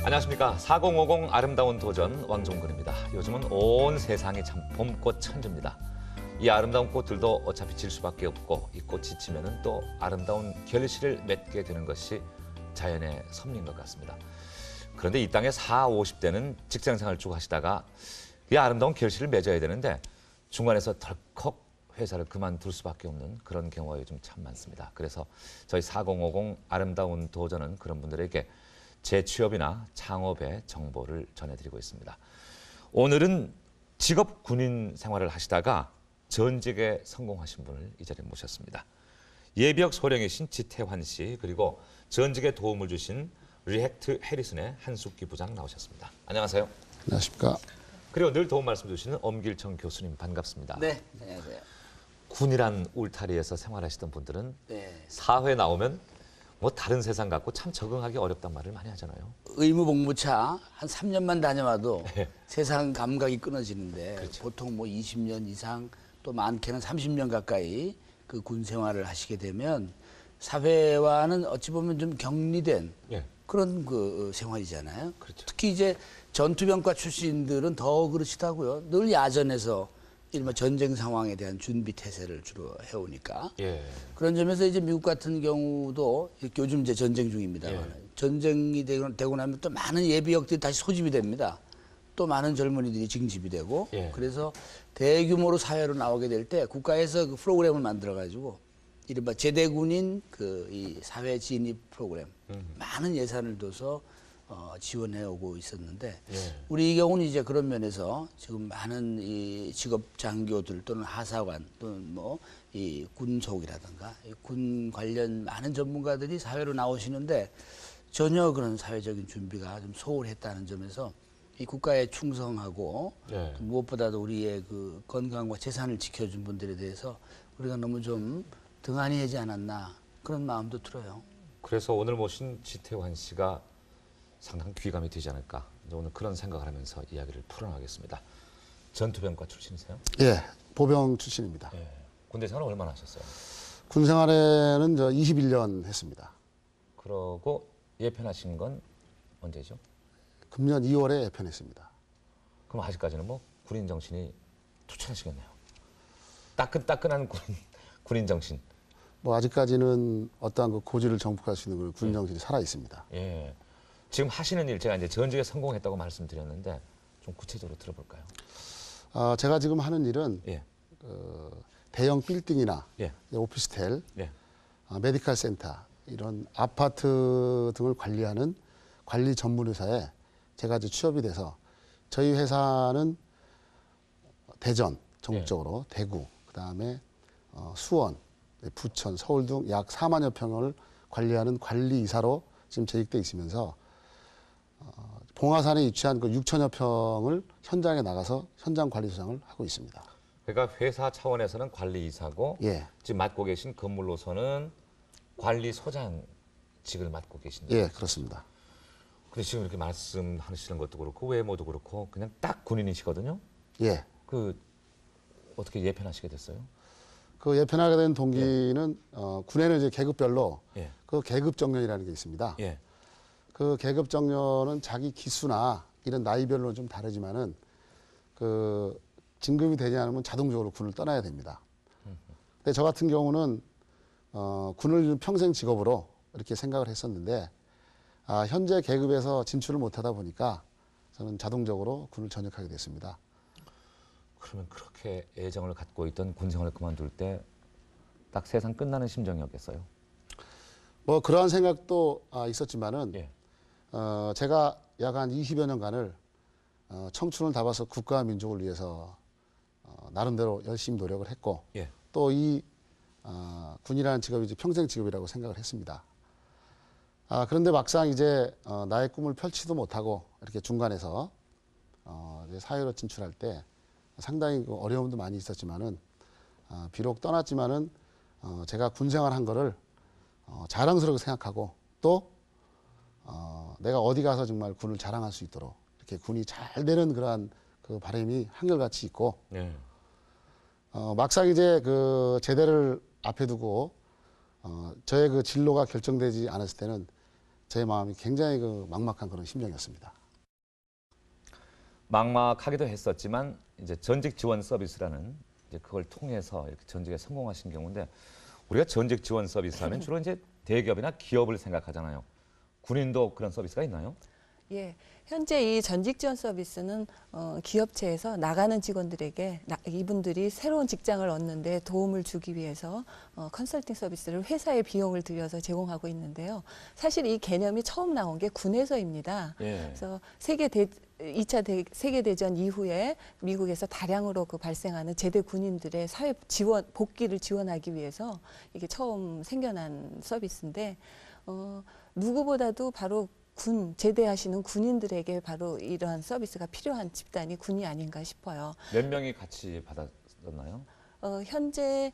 안녕하십니까. 4050 아름다운 도전 왕종근입니다. 요즘은 온 세상이 참 봄꽃 천지입니다. 이 아름다운 꽃들도 어차피 질 수밖에 없고 이 꽃이 지면은 또 아름다운 결실을 맺게 되는 것이 자연의 섭리인 것 같습니다. 그런데 이 땅에 40, 50대는 직장생활 쭉 하시다가 이 아름다운 결실을 맺어야 되는데 중간에서 덜컥 회사를 그만둘 수밖에 없는 그런 경우가 요즘 참 많습니다. 그래서 저희 4050 아름다운 도전은 그런 분들에게 재취업이나 창업의 정보를 전해드리고 있습니다. 오늘은 직업 군인 생활을 하시다가 전직에 성공하신 분을 이 자리에 모셨습니다. 예비역 소령이신 지태환 씨, 그리고 전직에 도움을 주신 리액트 해리슨의 한숙기 부장 나오셨습니다. 안녕하세요. 안녕하십니까. 그리고 늘 도움 말씀 주시는 엄길청 교수님 반갑습니다. 네, 안녕하세요. 군이란 울타리에서 생활하시던 분들은 네. 사회 나오면 뭐 다른 세상 같고 참 적응하기 어렵단 말을 많이 하잖아요. 의무복무차 한 3년만 다녀와도 네. 세상 감각이 끊어지는데 그렇죠. 보통 뭐 20년 이상 또 많게는 30년 가까이 그 군 생활을 하시게 되면 사회와는 어찌 보면 좀 격리된 예. 그런 그 생활이잖아요. 그렇죠. 특히 이제 전투병과 출신들은 더 그러시다고요. 늘 야전에서 이른바 전쟁 상황에 대한 준비 태세를 주로 해오니까. 예. 그런 점에서 이제 미국 같은 경우도 요즘 이제 전쟁 중입니다. 예. 전쟁이 되고 나면 또 많은 예비역들이 다시 소집이 됩니다. 또 많은 젊은이들이 징집이 되고 예. 그래서 대규모로 사회로 나오게 될 때 국가에서 그 프로그램을 만들어 가지고 이른바 제대군인 그 이 사회 진입 프로그램 많은 예산을 둬서 지원해 오고 있었는데 예. 우리 이 경우는 이제 그런 면에서 지금 많은 이 직업 장교들 또는 하사관 또는 뭐 이 군속이라든가 군 관련 많은 전문가들이 사회로 나오시는데 전혀 그런 사회적인 준비가 좀 소홀했다는 점에서 이 국가에 충성하고 예. 무엇보다도 우리의 그 건강과 재산을 지켜준 분들에 대해서 우리가 너무 좀 등한히 하지 않았나 그런 마음도 들어요. 그래서 오늘 모신 지태환 씨가 상당히 귀감이 되지 않을까. 이제 오늘 그런 생각을 하면서 이야기를 풀어나가겠습니다. 전투병과 출신이세요? 예, 보병 출신입니다. 예. 군대 생활 얼마나 하셨어요? 군 생활에는 21년 했습니다. 그러고 예편하신 건 언제죠? 금년 2월에 예편했습니다. 그럼 아직까지는 뭐 군인 정신이 투철하시겠네요. 따끈따끈한 군인 정신. 뭐 아직까지는 어떠한 그 고지를 정복할 수 있는 군 정신이 살아 있습니다. 예. 지금 하시는 일 제가 이제 전직에 성공했다고 말씀드렸는데 좀 구체적으로 들어볼까요? 제가 지금 하는 일은 예. 대형 빌딩이나 예. 오피스텔, 예. 메디컬 센터 이런 아파트 등을 관리하는 관리 전문 회사에 제가 이제 취업이 돼서 저희 회사는 대전 전국적으로 대구 그다음에 수원, 부천, 서울 등 약 4만여 평을 관리하는 관리이사로 지금 재직돼 있으면서 봉화산에 위치한 그 6천여 평을 현장에 나가서 현장 관리소장을 하고 있습니다. 그러니까 회사 차원에서는 관리이사고 예, 지금 맡고 계신 건물로서는 관리소장직을 맡고 계신다. 예, 그렇습니다. 근데 지금 이렇게 말씀하시는 것도 그렇고 외모도 그렇고 그냥 딱 군인이시거든요. 예, 그 어떻게 예편하시게 됐어요? 그 예편하게 된 동기는 군에는 이제 계급별로 예. 그 계급 정년이라는 게 있습니다. 예. 그 계급 정년은 자기 기수나 이런 나이별로 좀 다르지만은 그 진급이 되지 않으면 자동적으로 군을 떠나야 됩니다. 근데 저 같은 경우는 군을 평생 직업으로 이렇게 생각을 했었는데 현재 계급에서 진출을 못하다 보니까 저는 자동적으로 군을 전역하게 됐습니다. 그러면 그렇게 애정을 갖고 있던 군 생활을 그만둘 때 딱 세상 끝나는 심정이었겠어요? 뭐 그러한 생각도 있었지만은 예. 제가 약 한 20여 년간을 청춘을 다봐서 국가와 민족을 위해서 나름대로 열심히 노력을 했고 예. 또 이 군이라는 직업이 이제 평생 직업이라고 생각을 했습니다. 그런데 막상 이제 나의 꿈을 펼치도 못하고 이렇게 중간에서 이제 사회로 진출할 때 상당히 그 어려움도 많이 있었지만은 비록 떠났지만은 제가 군 생활한 거를 자랑스럽게 생각하고 또 내가 어디 가서 정말 군을 자랑할 수 있도록 이렇게 군이 잘 되는 그러한 그 바람이 한결같이 있고 예. 막상 이제 그 제대를 앞에 두고 저의 그 진로가 결정되지 않았을 때는 제 마음이 굉장히 그 막막한 그런 심정이었습니다. 막막하기도 했었지만 이제 전직 지원 서비스라는 이제 그걸 통해서 이렇게 전직에 성공하신 경우인데 우리가 전직 지원 서비스 하면 주로 이제 대기업이나 기업을 생각하잖아요. 군인도 그런 서비스가 있나요? 예, 현재 이 전직 지원 서비스는 기업체에서 나가는 직원들에게 이분들이 새로운 직장을 얻는데 도움을 주기 위해서 컨설팅 서비스를 회사의 비용을 들여서 제공하고 있는데요. 사실 이 개념이 처음 나온 게 군에서입니다. 예. 그래서 2차 세계대전 이후에 미국에서 다량으로 발생하는 제대 군인들의 사회 지원, 복귀를 지원하기 위해서 이게 처음 생겨난 서비스인데, 누구보다도 바로 제대하시는 군인들에게 바로 이러한 서비스가 필요한 집단이 군이 아닌가 싶어요. 몇 명이 같이 받았나요? 현재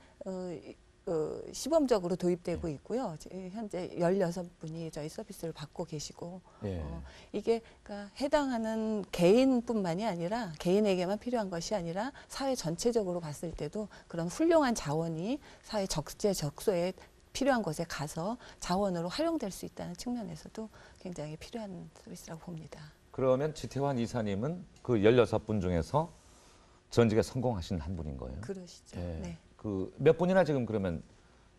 시범적으로 도입되고 있고요. 현재 16분이 저희 서비스를 받고 계시고, 예. 이게 그러니까 해당하는 개인뿐만이 아니라 개인에게만 필요한 것이 아니라 사회 전체적으로 봤을 때도 그런 훌륭한 자원이 사회 적재적소에 필요한 곳에 가서 자원으로 활용될 수 있다는 측면에서도 굉장히 필요한 서비스라고 봅니다. 그러면 지태환 이사님은 그 16분 중에서 전직에 성공하신 한 분인 거예요? 그러시죠. 예. 네. 그 몇 분이나 지금 그러면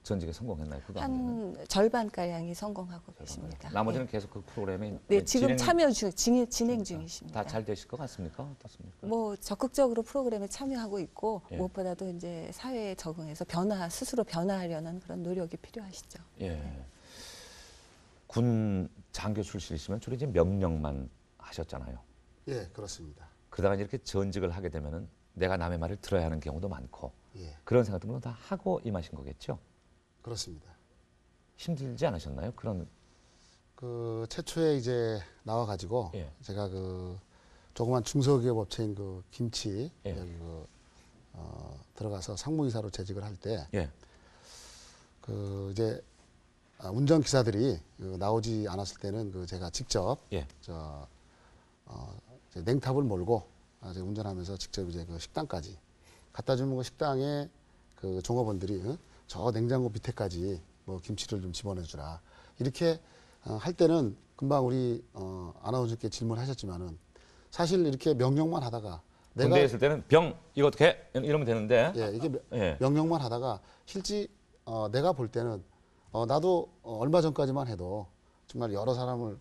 전직에 성공했나요? 그거 한 절반가량이 성공하고 계십니다. 나머지는 계속 그 프로그램에 네, 지금 진행 중이십니다. 다 잘 되실 것 같습니까? 어떻습니까? 뭐 적극적으로 프로그램에 참여하고 있고 예. 무엇보다도 이제 사회에 적응해서 스스로 변화하려는 그런 노력이 필요하시죠. 예. 군 장교 출신이시면 주로 이제 명령만 하셨잖아요. 예, 그렇습니다. 그러다가 이렇게 전직을 하게 되면은 내가 남의 말을 들어야 하는 경우도 많고 예, 그런 생각들은 다 하고 임하신 거겠죠? 그렇습니다. 힘들지 않으셨나요? 그런 그 최초에 이제 나와 가지고 예. 제가 그 조그만 중소기업 업체인 그 김치 예. 여기 들어가서 상무이사로 재직을 할 때 예. 그 이제 운전 기사들이 나오지 않았을 때는 그 제가 직접 예. 이제 냉탑을 몰고 이제 운전하면서 직접 이제 그 식당까지 갖다 주는 그 식당에 그 종업원들이 저 냉장고 밑에까지 뭐 김치를 좀 집어넣어주라 이렇게 할 때는 금방 우리 아나운서께 질문하셨지만은 사실 이렇게 명령만 하다가 군대에 있을 때는 병 이거 어떻게 해? 이러면 되는데 예, 이게 예. 명령만 하다가 실제 내가 볼 때는 나도 얼마 전까지만 해도 정말 여러 사람을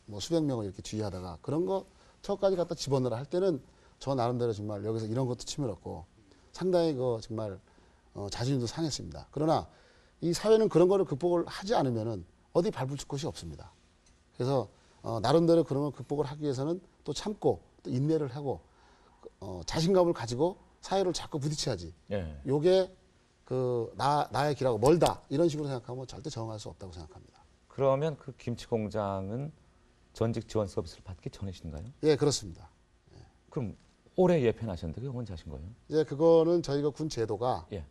뭐 수백 명을 이렇게 주의하다가 그런 거 저까지 갖다 집어넣으라 할 때는 저 나름대로 정말 여기서 이런 것도 치밀었고 상당히 그 정말 자존심도 상했습니다. 그러나 이 사회는 그런 거를 극복을 하지 않으면은 어디 발붙일 곳이 없습니다. 그래서 나름대로 그런 걸 극복을 하기 위해서는 또 참고 또 인내를 하고 자신감을 가지고 사회를 자꾸 부딪혀야지. 예. 요게 나의 길하고 멀다 이런 식으로 생각하면 절대 적응할 수 없다고 생각합니다. 그러면 그 김치 공장은 전직 지원 서비스를 받기 전이신가요? 예, 그렇습니다. 그럼 올해 예편하셨는데 그게 언제 하신 거예요? 이제 그거는 저희가 군 제도가 예.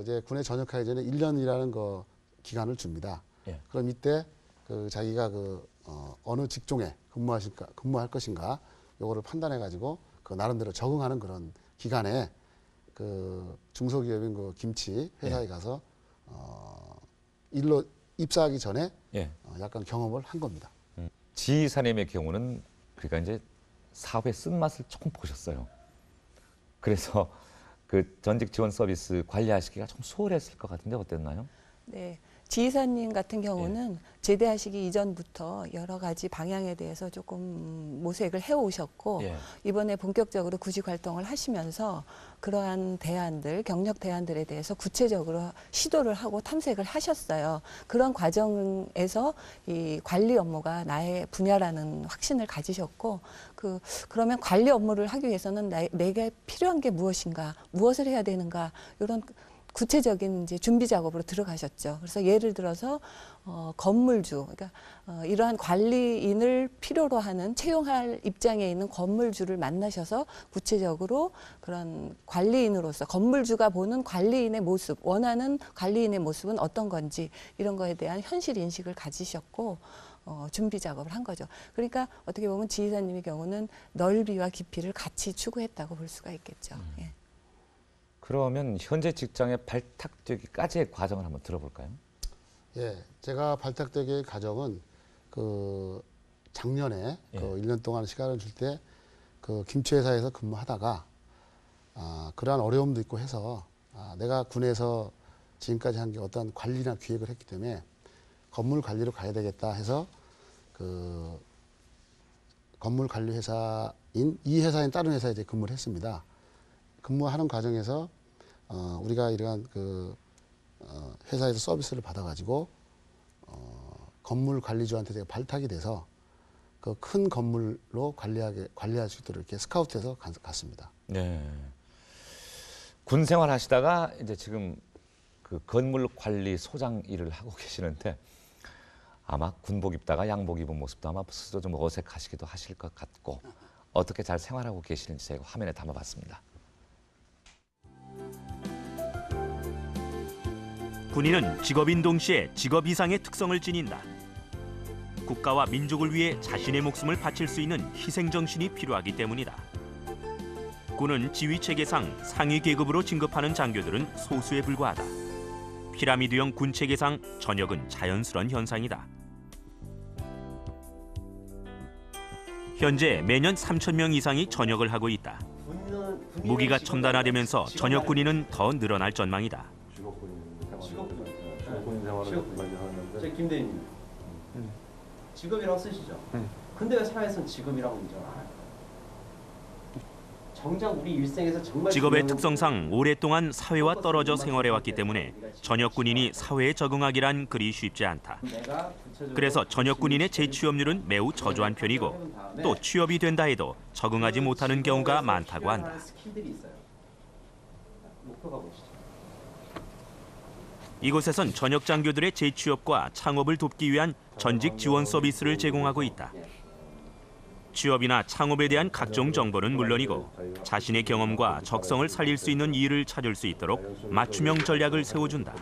이제 군에 전역하기 전에 1년이라는 그 기간을 줍니다. 예. 그럼 이때 자기가 어느 직종에 근무할 것인가 요거를 판단해 가지고 그 나름대로 적응하는 그런 기간에 그 중소기업인 그 김치 회사에 가서 일로 입사하기 전에 예. 약간 경험을 한 겁니다. 지 이사님의 경우는 그러니까 이제 사업의 쓴맛을 조금 보셨어요. 그래서 그 전직 지원 서비스 관리하시기가 좀 수월했을 것 같은데 어땠나요? 네. 지휘사님 같은 경우는 제대하시기 이전부터 여러 가지 방향에 대해서 조금 모색을 해오셨고 예. 이번에 본격적으로 구직 활동을 하시면서 그러한 경력 대안들에 대해서 구체적으로 시도를 하고 탐색을 하셨어요. 그런 과정에서 이 관리 업무가 나의 분야라는 확신을 가지셨고 그러면 관리 업무를 하기 위해서는 내게 필요한 게 무엇인가, 무엇을 해야 되는가 이런 구체적인 이제 준비 작업으로 들어가셨죠. 그래서 예를 들어서 건물주, 그러니까 이러한 관리인을 필요로 하는 채용할 입장에 있는 건물주를 만나셔서 구체적으로 그런 관리인으로서 건물주가 보는 관리인의 모습, 원하는 관리인의 모습은 어떤 건지 이런 거에 대한 현실 인식을 가지셨고 준비 작업을 한 거죠. 그러니까 어떻게 보면 지휘사님의 경우는 넓이와 깊이를 같이 추구했다고 볼 수가 있겠죠. 예. 그러면 현재 직장에 발탁되기까지의 과정을 한번 들어볼까요? 예, 제가 발탁되기의 과정은 그 작년에 예. 그 1년 동안 시간을 줄 때 그 김치 회사에서 근무하다가 그러한 어려움도 있고 해서 내가 군에서 지금까지 한 게 어떤 관리나 기획을 했기 때문에 건물 관리로 가야 되겠다 해서 그 건물 관리 회사인 이 회사인 다른 회사에 이제 근무를 했습니다. 근무하는 과정에서 우리가 이러한 그 회사에서 서비스를 받아가지고 건물 관리주한테 제가 발탁이 돼서 그 큰 건물로 관리할 수 있도록 이렇게 스카우트해서 갔습니다. 네. 군 생활하시다가 이제 지금 그 건물 관리 소장 일을 하고 계시는데 아마 군복 입다가 양복 입은 모습도 아마 스스로 좀 어색하시기도 하실 것 같고 어떻게 잘 생활하고 계시는지 제가 화면에 담아봤습니다. 군인은 직업인 동시에 직업 이상의 특성을 지닌다. 국가와 민족을 위해 자신의 목숨을 바칠 수 있는 희생 정신이 필요하기 때문이다. 군은 지휘 체계상 상위 계급으로 진급하는 장교들은 소수에 불과하다. 피라미드형 군 체계상 전역은 자연스러운 현상이다. 현재 매년 3,000명 이상이 전역을 하고 있다. 무기가 첨단화되면서 전역 군인은 더 늘어날 전망이다. 저 김대리님 직업이라고 쓰시죠? 근데 왜 사회에서는 직업이라고 인정을 안 할까요? 정작 우리 일생에서 정말 직업의 중요한 특성상 오랫동안 사회와 떨어져 생활해왔기 때문에 전역 군인이 사회에 적응하기란 그리 쉽지 않다. 내가 구체적으로 그래서 전역 군인의 재취업률은 매우 저조한 편이고 또 취업이 된다 해도 적응하지 못하는 경우가 많다고 한다. 스킬들이 있어요. 목표가 보시죠. 이곳에선 전역 장교들의 재취업과 창업을 돕기 위한 전직 지원 서비스를 제공하고 있다. 취업이나 창업에 대한 각종 정보는 물론이고 자신의 경험과 적성을 살릴 수 있는 일을 찾을 수 있도록 맞춤형 전략을 세워준다.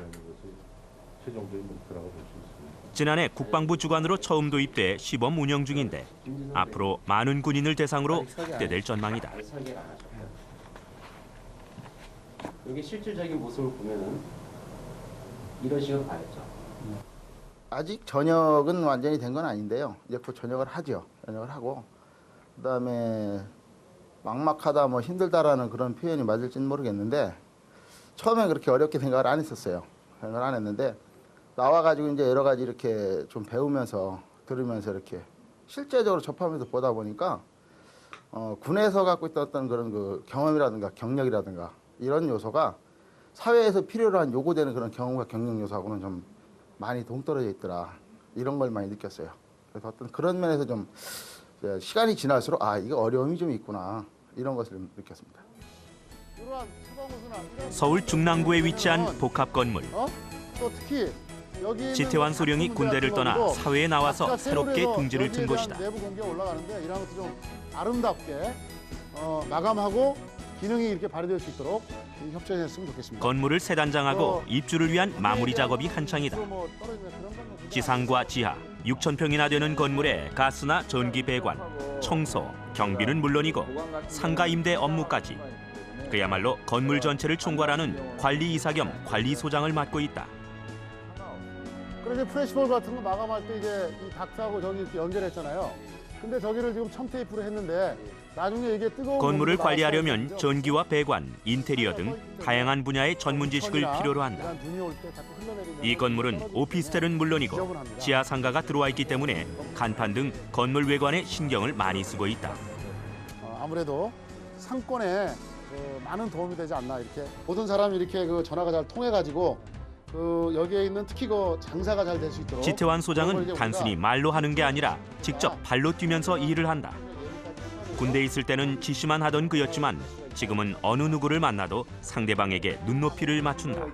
지난해 국방부 주관으로 처음 도입돼 시범 운영 중인데 앞으로 많은 군인을 대상으로 확대될 전망이다. 설계를 안 하죠. 여기 실질적인 모습을 보면은 이런 식으로 가겠죠. 아직 전역은 완전히 된 건 아닌데요. 이제 곧 전역을 하죠. 전역을 하고 그다음에 막막하다, 뭐 힘들다라는 그런 표현이 맞을지는 모르겠는데 처음에 그렇게 어렵게 생각을 안 했었어요. 생각을 안 했는데 나와가지고 이제 여러 가지 이렇게 좀 배우면서 들으면서 이렇게 실제적으로 접하면서 보다 보니까 군에서 갖고 있던 어떤 그런 그 경험이라든가 경력이라든가 이런 요소가 사회에서 필요로 한 요구되는 그런 경험과 경력 요소하고는 좀 많이 동떨어져 있더라. 이런 걸 많이 느꼈어요. 그래서 어떤 그런 면에서 좀 시간이 지날수록 이거 어려움이 좀 있구나. 이런 것을 좀 느꼈습니다. 서울 중랑구에 위치한 복합 건물. 또 특히 여기 지태환 소령이 군대를 떠나 사회에 나와서 새롭게 둥지를 튼 곳이다. 내부 공개가 올라가는데 이런 것도 좀 아름답게 마감하고 기능이 이렇게 발휘될 수 있도록 협조했으면 좋겠습니다. 건물을 새 단장하고 입주를 위한 마무리 작업이 한창이다. 지상과 지하 6,000평이나 되는 건물에 가스나 전기 배관, 청소, 경비는 물론이고 상가 임대 업무까지 그야말로 건물 전체를 총괄하는 관리이사 겸 관리소장을 맡고 있다. 그래서 프레시볼 같은 거 마감할 때 이제 이 닥트하고 저기 이렇게 연결했잖아요. 근데 저기를 지금 청테이프로 했는데 나중에 이게 뜨거운 건물을 공기가 관리하려면 나왔어요. 전기와 배관, 인테리어 등 다양한 분야의 전문 지식을 필요로 한다. 이런 눈이 올때 자꾸 흘러내리면서 이 건물은 오피스텔은 물론이고 지하 상가가 들어와 있기 때문에 간판 등 건물 외관에 신경을 많이 쓰고 있다. 아무래도 상권에 많은 도움이 되지 않나 이렇게 모든 사람이 이렇게 그 전화가 잘 통해가지고 여기에 있는 특히 그 장사가 잘 될 수 있도록 지태환 그런 걸 소장은 이제 단순히 우리가 말로 하는 게 아니라 직접 발로 뛰면서 일을 한다. 군대에 있을 때는 지시만 하던 그였지만 지금은 어느 누구를 만나도 상대방에게 눈높이를 맞춘다.